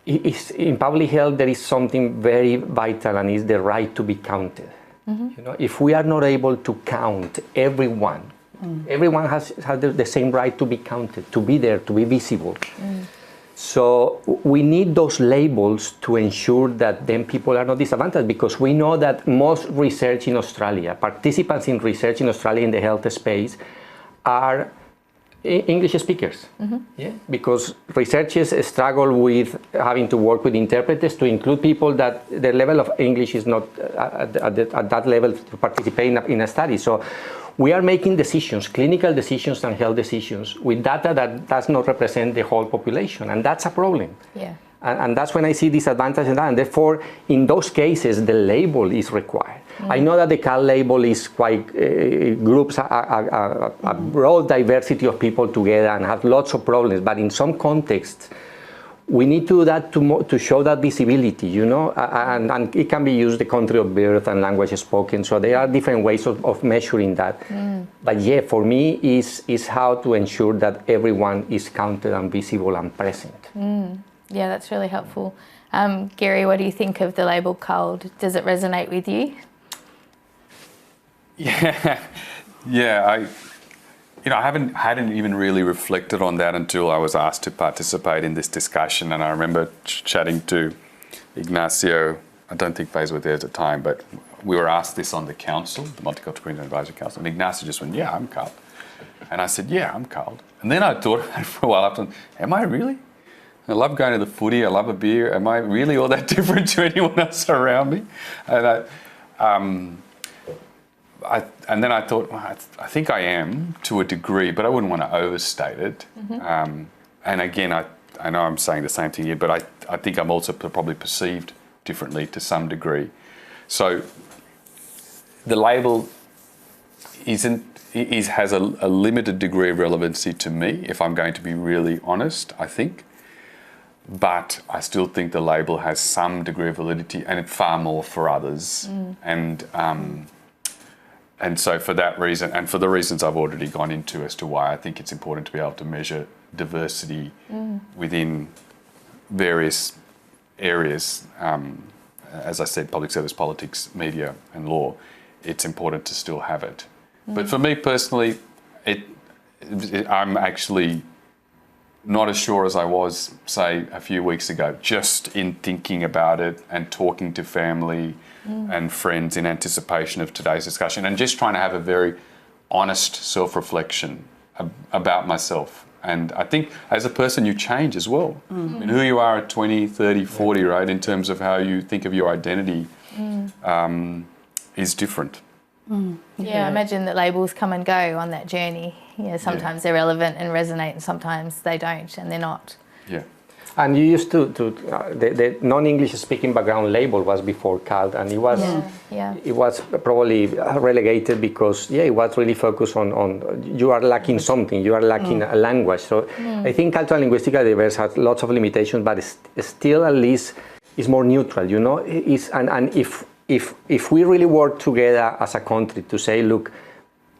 Speaker 2: in public health there is something very vital, and is the right to be counted. You know, if we are not able to count everyone, everyone has the same right to be counted, to be there, to be visible. So we need those labels to ensure that then people are not disadvantaged, because we know that most research in Australia, participants in research in Australia in the health space, are English speakers. Yeah? Because researchers struggle with having to work with interpreters to include people that their level of English is not at that level to participate in a study. So we are making decisions, clinical decisions and health decisions, with data that does not represent the whole population, and that's a problem.
Speaker 1: Yeah.
Speaker 2: And that's when I see disadvantage in that, and therefore in those cases the label is required. I know that the CALD label is quite groups a broad diversity of people together and have lots of problems, but in some contexts we need to do that to show that visibility, you know, and it can be used the country of birth and language spoken. So there are different ways of measuring that. But yeah, for me is how to ensure that everyone is counted and visible and present.
Speaker 1: Yeah, that's really helpful. Gary, what do you think of the label CALD? Does it resonate with you?
Speaker 4: Yeah. I hadn't even really reflected on that until I was asked to participate in this discussion. And I remember chatting to Ignacio. I don't think Faiza was there at the time, but we were asked this on the council, the Multicultural Queensland Advisory Council. And Ignacio just went, "Yeah, I'm CALD." And I said, "Yeah, I'm CALD." And then I thought for a while after, "Am I really? I love going to the footy. I love a beer. Am I really all that different to anyone else around me?" And then I thought, well, I think I am to a degree, but I wouldn't want to overstate it. And again, I know I'm saying the same thing here, but I think I'm also probably perceived differently to some degree. So the label has a limited degree of relevancy to me, if I'm going to be really honest, I think. But I still think the label has some degree of validity, and far more for others. And so for that reason, and for the reasons I've already gone into as to why I think it's important to be able to measure diversity within various areas, as I said, public service, politics, media and law, it's important to still have it. But for me personally, I'm actually not as sure as I was, say, a few weeks ago, just in thinking about it and talking to family and friends in anticipation of today's discussion, and just trying to have a very honest self-reflection about myself. And I think as a person you change as well. I mean, who you are at 20, 30, 40, right, in terms of how you think of your identity is different.
Speaker 1: Yeah, I imagine that labels come and go on that journey. Sometimes they're relevant and resonate, and sometimes they don't and they're not.
Speaker 2: Yeah. And you used to the non-English speaking background label was before CALD, and it was probably relegated because it was really focused on you are lacking something, you are lacking a language. So I think cultural and linguistically diverse has lots of limitations, but still at least is more neutral, you know. And if we really work together as a country to say, look,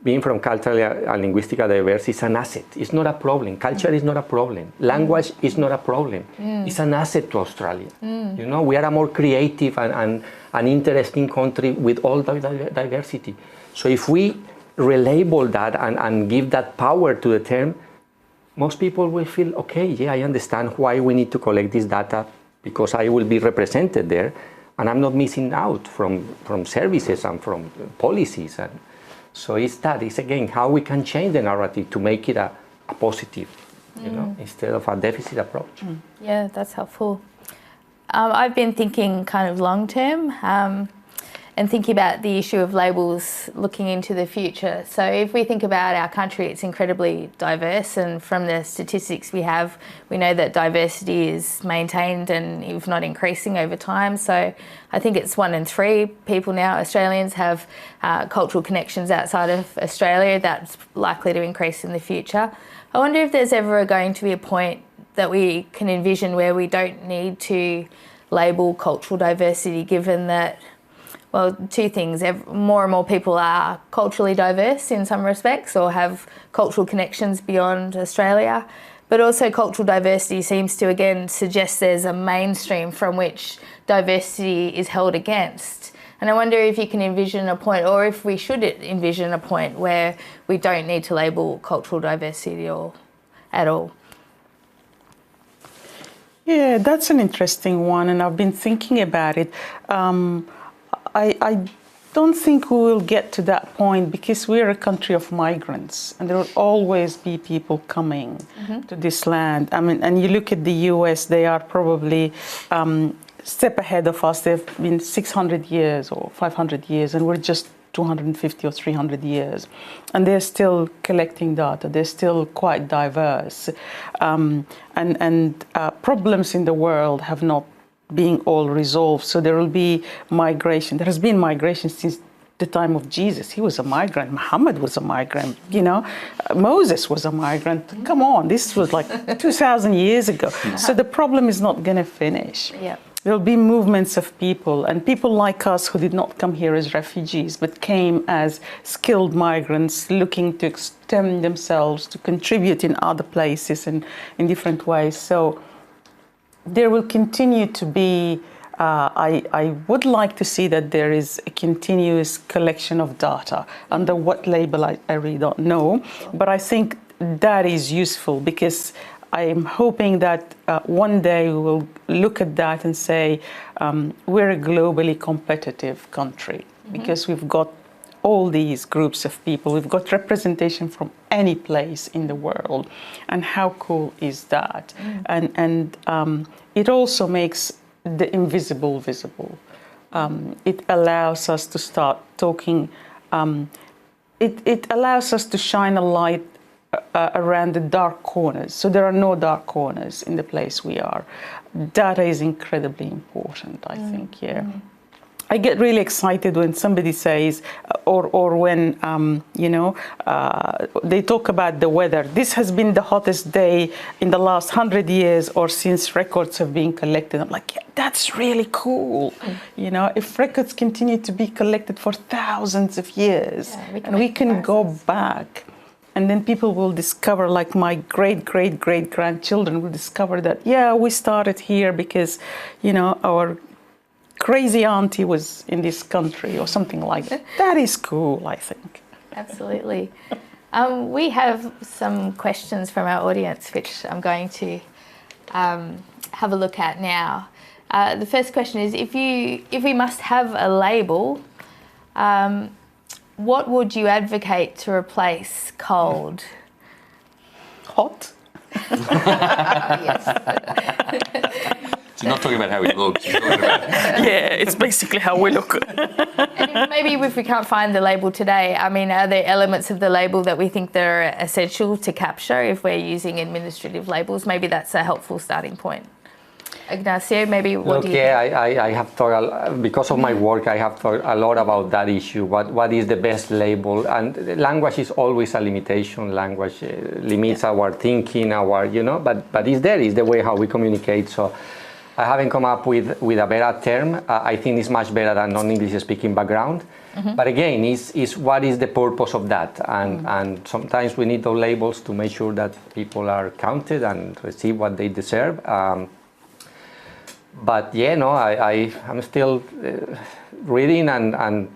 Speaker 2: being from culturally and linguistically diverse is an asset. It's not a problem. Culture is not a problem. Language is not a problem. It's an asset to Australia. You know, we are a more creative and an interesting country with all the diversity. So if we relabel that and give that power to the term, most people will feel, okay, yeah, I understand why we need to collect this data, because I will be represented there and I'm not missing out from services and from policies. And so it's again how we can change the narrative to make it a positive you know, instead of a deficit approach.
Speaker 1: Yeah, that's helpful. I've been thinking kind of long term and thinking about the issue of labels looking into the future. So if we think about our country, it's incredibly diverse, and from the statistics we have, we know that diversity is maintained and if not increasing over time. So I think it's 1 in 3 people now, Australians, have cultural connections outside of Australia. That's likely to increase in the future. I wonder if there's ever going to be a point that we can envision where we don't need to label cultural diversity, given that, well, 2 things. More and more people are culturally diverse in some respects or have cultural connections beyond Australia. But also cultural diversity seems to, again, suggest there's a mainstream from which diversity is held against. And I wonder if you can envision a point, or if we should envision a point, where we don't need to label cultural diversity at all.
Speaker 3: Yeah, that's an interesting one, and I've been thinking about it. I don't think we will get to that point because we're a country of migrants, and there will always be people coming to this land. I mean, and you look at the US, they are probably step ahead of us. They've been 600 years or 500 years, and we're just 250 or 300 years. And they're still collecting data. They're still quite diverse. And problems in the world have not being all resolved. So there will be migration. There has been migration since the time of Jesus. He was a migrant. Muhammad was a migrant. You know, Moses was a migrant. Come on, this was like 2,000 years ago. So the problem is not going to finish.
Speaker 1: Yeah.
Speaker 3: There will be movements of people, and people like us who did not come here as refugees, but came as skilled migrants looking to extend themselves, to contribute in other places and in different ways. So there will continue to be, I would like to see that there is a continuous collection of data. Under what label, I really don't know. But I think that is useful because I am hoping that one day we will look at that and say, we're a globally competitive country because we've got all these groups of people. We've got representation from any place in the world. And how cool is that? And it also makes the invisible visible. It allows us to start talking. It allows us to shine a light around the dark corners. So there are no dark corners in the place we are. Data is incredibly important, I think, yeah. I get really excited when somebody says, or when, they talk about the weather. This has been the hottest day in the last 100 years or since records have been collected. I'm like, yeah, that's really cool. You know, if records continue to be collected for thousands of years, and we can go back, and then people will discover, like my great-great-great-grandchildren will discover that, yeah, we started here because, you know, our crazy auntie was in this country or something like that. That is cool, I think.
Speaker 1: Absolutely. We have some questions from our audience, which I'm going to have a look at now. The first question is, if we must have a label, what would you advocate to replace CALD?
Speaker 3: Hot?
Speaker 1: Yes.
Speaker 4: She's not talking about how we look. She's talking about
Speaker 3: Yeah, it's basically how we look.
Speaker 1: And maybe if we can't find the label today, I mean, are there elements of the label that we think that are essential to capture if we're using administrative labels? Maybe that's a helpful starting point. Ignacio, maybe what do you think?
Speaker 2: I have thought, because of my work, I have thought a lot about that issue. What is the best label? And language is always a limitation. Language limits our thinking, but it's there. It's the way how we communicate. So I haven't come up with a better term. I think it's much better than non-English speaking background. But again, is what is the purpose of that? And sometimes we need those labels to make sure that people are counted and receive what they deserve. But yeah, no, I'm still reading and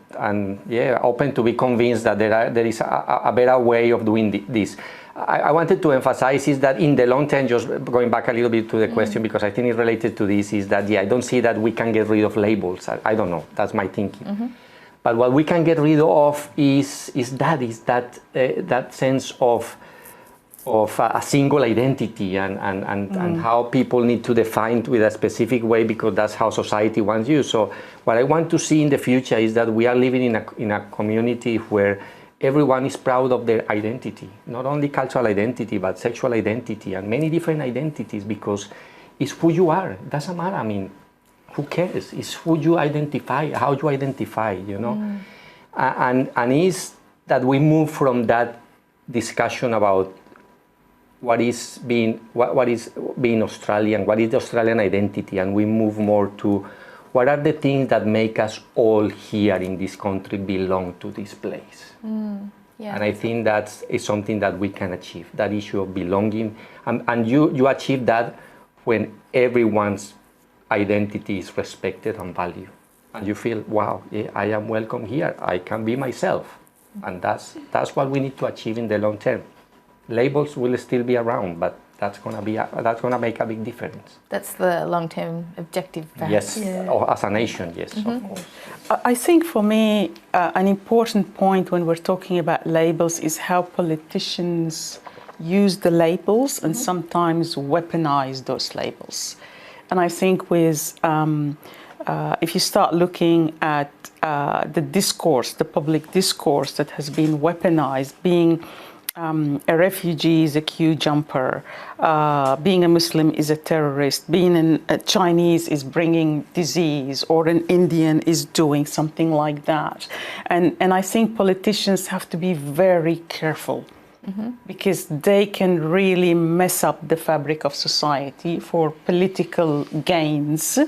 Speaker 2: open to be convinced that there is a better way of doing this. I wanted to emphasize is that in the long term, just going back a little bit to the question, because I think it's related to this, is that, I don't see that we can get rid of labels. I don't know. That's my thinking. But what we can get rid of is that sense of a single identity and how people need to define it with a specific way because that's how society wants you. So what I want to see in the future is that we are living in a community where everyone is proud of their identity, not only cultural identity, but sexual identity and many different identities, because it's who you are. It doesn't matter. I mean, who cares? It's who you identify, how you identify, you know? And it's that we move from that discussion about what is being Australian, what is the Australian identity, and we move more to what are the things that make us all here in this country belong to this place.
Speaker 1: Yeah.
Speaker 2: And I think that is something that we can achieve, that issue of belonging. And you achieve that when everyone's identity is respected and valued. And you feel, wow, yeah, I am welcome here. I can be myself. And that's what we need to achieve in the long term. Labels will still be around, but that's gonna make a big difference.
Speaker 1: That's the long-term objective, perhaps.
Speaker 2: Yes,
Speaker 1: Yeah.
Speaker 2: or as a nation, yes, of course.
Speaker 3: I think for me, an important point when we're talking about labels is how politicians use the labels and sometimes weaponize those labels. And I think with, if you start looking at the discourse, the public discourse that has been weaponized, being a refugee is a queue jumper, being a Muslim is a terrorist, being a Chinese is bringing disease, or an Indian is doing something like that. And I think politicians have to be very careful because they can really mess up the fabric of society for political gains,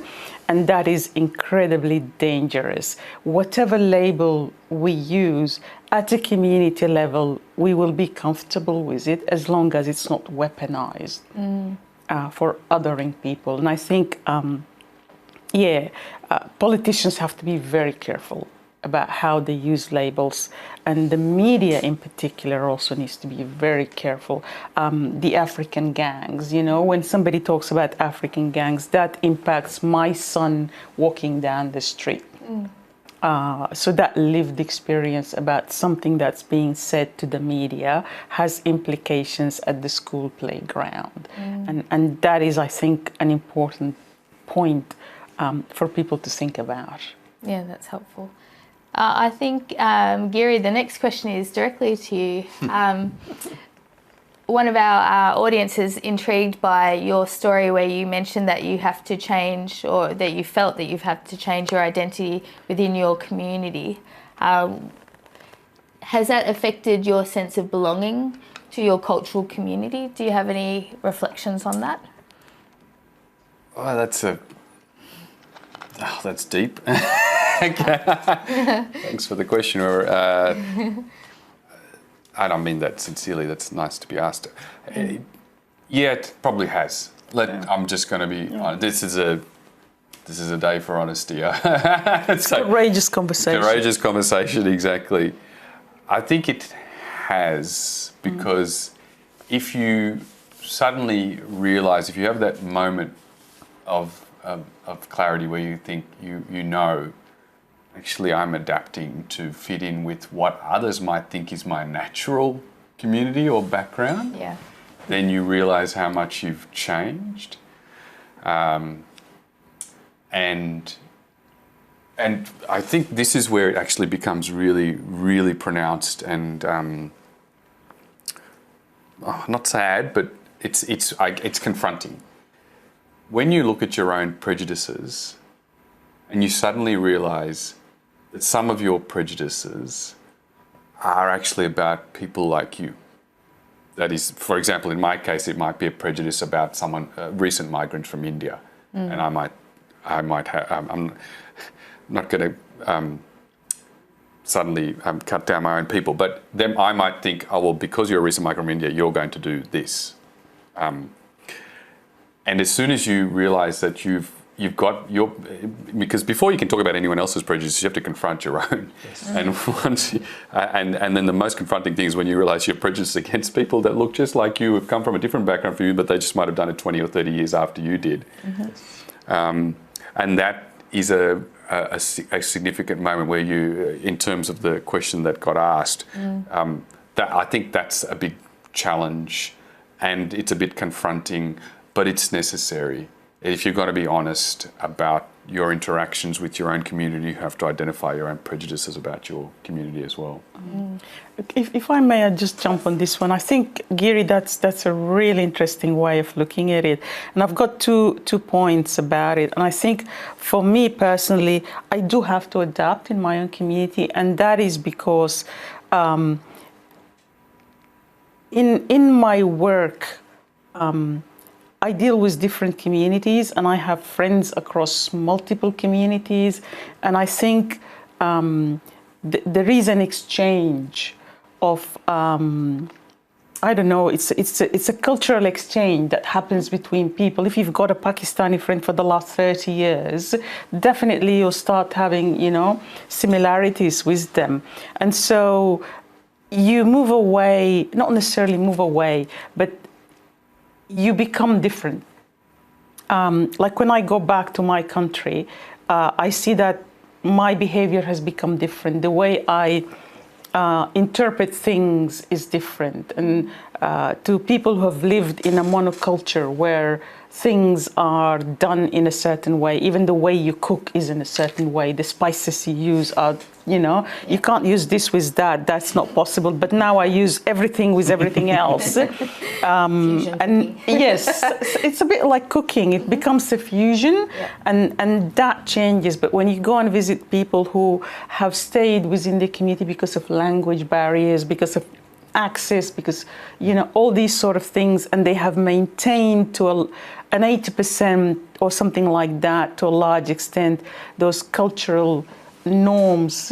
Speaker 3: and that is incredibly dangerous. Whatever label we use, at a community level, we will be comfortable with it as long as it's not weaponized for othering people. And I think, politicians have to be very careful about how they use labels, and the media in particular also needs to be very careful. The African gangs, you know, when somebody talks about African gangs, that impacts my son walking down the street. So that lived experience about something that's being said to the media has implications at the school playground. And that is, I think, an important point for people to think about.
Speaker 1: Yeah, that's helpful. I think, Giri, the next question is directly to you. One of our audience is intrigued by your story where you mentioned that you have to change, or that you felt that you've had to change your identity within your community. Has that affected your sense of belonging to your cultural community? Do you have any reflections on that?
Speaker 4: Oh, that's deep. Thanks for the question. I don't mean that sincerely. That's nice to be asked. Yeah, it probably has. I'm just going to be honest. This is a day for honesty. It's
Speaker 3: courageous conversation.
Speaker 4: Courageous conversation, exactly. I think it has, because if you suddenly realise, if you have that moment of clarity where you think you know, actually I'm adapting to fit in with what others might think is my natural community or background, then you realise how much you've changed. And I think this is where it actually becomes really, really pronounced and not sad, but it's confronting. When you look at your own prejudices and you suddenly realise that some of your prejudices are actually about people like you. That is, for example, in my case, it might be a prejudice about someone, a recent migrant from India, and I might have. I'm not going to suddenly cut down my own people, but then I might think, oh well, because you're a recent migrant from India, you're going to do this. And as soon as you realise that you've got your, because before you can talk about anyone else's prejudices, you have to confront your own. Yes. And once, and then the most confronting thing is when you realise you're prejudiced against people that look just like you, have come from a different background from you, but they just might have done it 20 or 30 years after you did. And that is a significant moment where you, in terms of the question that got asked, that I think that's a big challenge and it's a bit confronting, but it's necessary. If you're going to be honest about your interactions with your own community, you have to identify your own prejudices about your community as well.
Speaker 3: If I may, I'd just jump on this one. I think, Giri, that's a really interesting way of looking at it. And I've got two points about it. And I think for me personally, I do have to adapt in my own community. And that is because in my work, I deal with different communities, and I have friends across multiple communities, and I think there is an exchange of I don't know. It's a cultural exchange that happens between people. If you've got a Pakistani friend for the last 30 years, definitely you'll start having similarities with them, and so you move away. Not necessarily move away, but you become different. Like when I go back to my country, I see that my behavior has become different. The way I interpret things is different. And to people who have lived in a monoculture where things are done in a certain way, even the way you cook is in a certain way, the spices you use are, you can't use this with that, that's not possible. But now I use everything with everything else. And yes, it's a bit like cooking. It becomes a fusion, and that changes. But when you go and visit people who have stayed within the community because of language barriers, because of access, because all these sort of things, and they have maintained to an 80% or something like that, to a large extent, those cultural norms,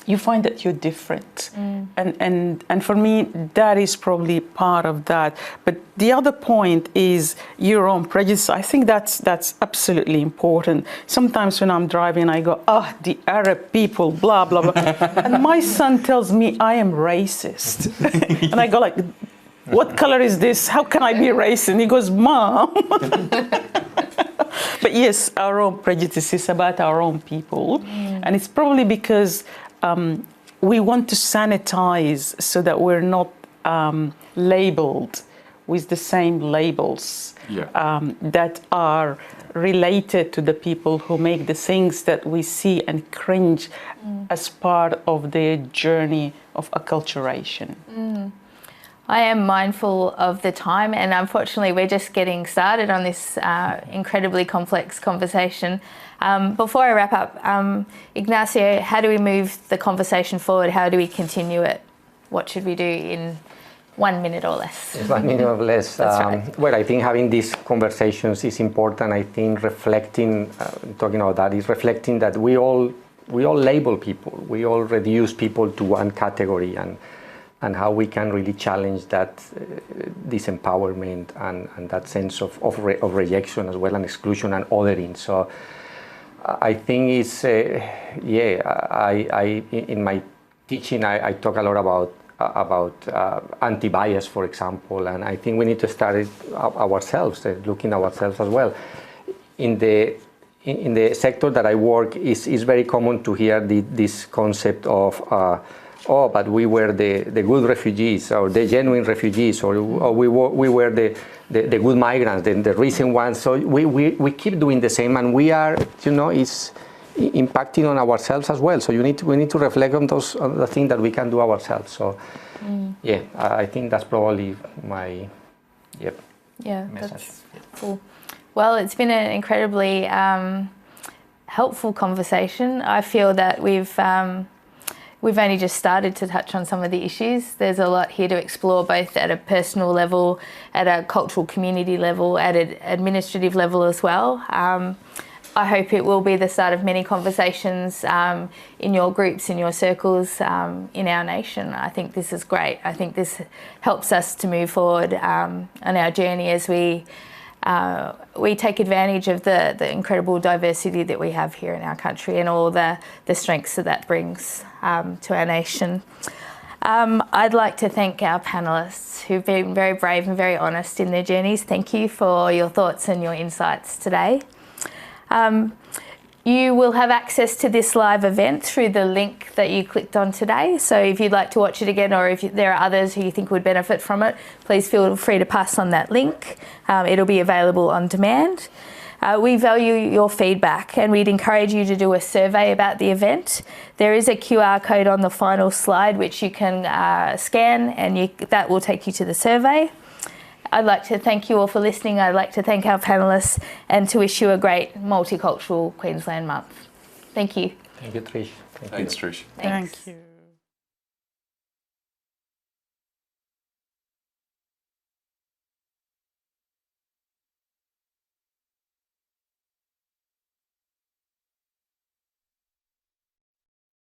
Speaker 3: you find that you're different. And for me, that is probably part of that. But the other point is your own prejudice. I think that's absolutely important. Sometimes when I'm driving, I go, the Arab people, blah, blah, blah. And my son tells me I am racist. And I go like, what color is this? How can I be racist? And he goes, Mom. But yes, our own prejudice is about our own people. And it's probably because we want to sanitize so that we're not labeled with the same labels that are related to the people who make the things that we see and cringe as part of their journey of acculturation.
Speaker 1: I am mindful of the time, and unfortunately we're just getting started on this incredibly complex conversation. Before I wrap up, Ignacio, how do we move the conversation forward? How do we continue it? What should we do in 1 minute or less?
Speaker 2: 1 minute or less.
Speaker 1: That's right.
Speaker 2: Well, I think having these conversations is important. I think reflecting, talking about that, is reflecting that we all label people. We all reduce people to one category, and how we can really challenge that disempowerment and that sense of rejection as well, and exclusion and othering. So I think it's, in my teaching, I talk a lot about anti-bias, for example, and I think we need to start it ourselves, looking at ourselves as well. In the sector that I work, is very common to hear this concept of but we were the good refugees, or the genuine refugees, or we were the good migrants, the recent ones. So we keep doing the same, and we are, it's impacting on ourselves as well. So we need to reflect on the things that we can do ourselves. So I think that's probably my message.
Speaker 1: That's cool. Well, it's been an incredibly helpful conversation. I feel that we've only just started to touch on some of the issues. There's a lot here to explore, both at a personal level, at a cultural community level, at an administrative level as well. I hope it will be the start of many conversations in your groups, in your circles, in our nation. I think this is great. I think this helps us to move forward on our journey as we take advantage of the incredible diversity that we have here in our country, and all the strengths that brings to our nation. I'd like to thank our panellists who've been very brave and very honest in their journeys. Thank you for your thoughts and your insights today. You will have access to this live event through the link that you clicked on today. So if you'd like to watch it again, or if there are others who you think would benefit from it, please feel free to pass on that link. It'll be available on demand. We value your feedback, and we'd encourage you to do a survey about the event. There is a QR code on the final slide which you can scan, and that will take you to the survey. I'd like to thank you all for listening. I'd like to thank our panellists and to wish you a great Multicultural Queensland month. Thank you.
Speaker 2: Thank you, Trish.
Speaker 4: Thanks, Trish.
Speaker 3: Thank you.